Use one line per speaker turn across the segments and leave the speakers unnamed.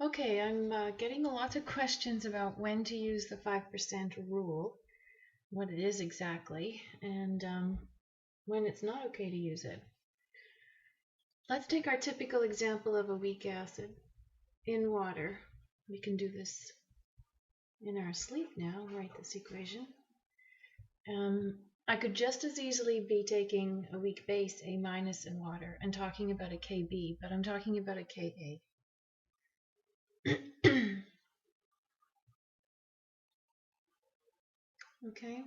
Okay, I'm getting lots of questions about when to use the 5% rule, what it is exactly, and when it's not okay to use it. Let's take our typical example of a weak acid in water. We can do this in our sleep now, write this equation. I could just as easily be taking a weak base, A minus in water, and talking about a Kb, but I'm talking about a Ka. Okay,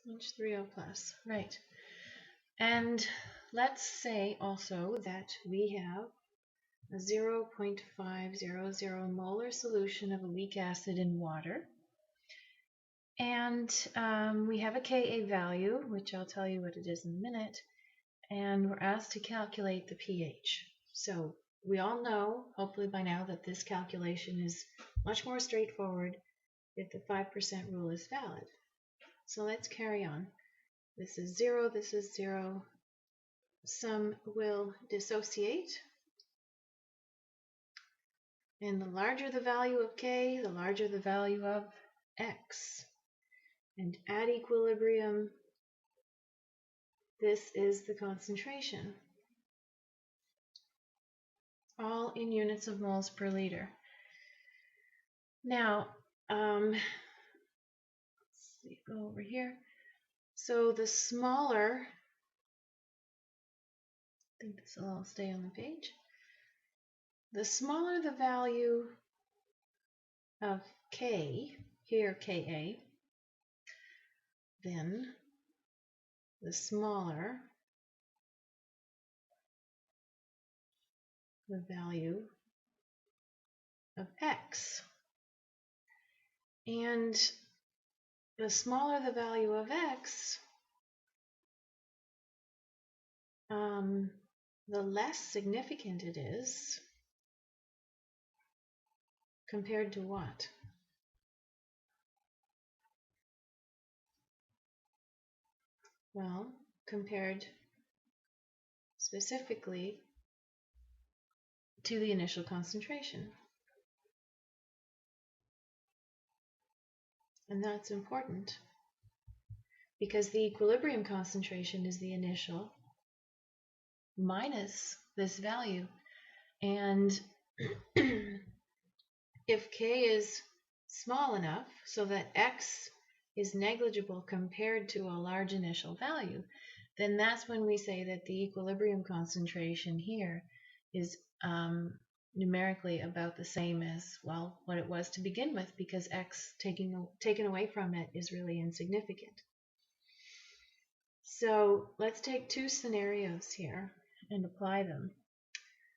H3O plus, right. And let's say also that we have a 0.500 molar solution of a weak acid in water. And we have a Ka value, which I'll tell you what it is in a minute. And we're asked to calculate the pH. So we all know, hopefully by now, that this calculation is much more straightforward if the 5% rule is valid. So let's carry on. This is 0, this is 0. Some will dissociate. And the larger the value of K, the larger the value of X. And at equilibrium, this is the concentration. All in units of moles per liter. Now, let's see, go over here. So the smaller, I think this will all stay on the page. The smaller the value of K, here Ka, then the smaller the value of X. And the smaller the value of X, the less significant it is compared to what? Well, compared specifically to the initial concentration. And that's important because the equilibrium concentration is the initial minus this value. And if K is small enough so that X is negligible compared to a large initial value, then that's when we say that the equilibrium concentration here is numerically about the same as, well, what it was to begin with, because X taken away from it is really insignificant. So let's take two scenarios here and apply them.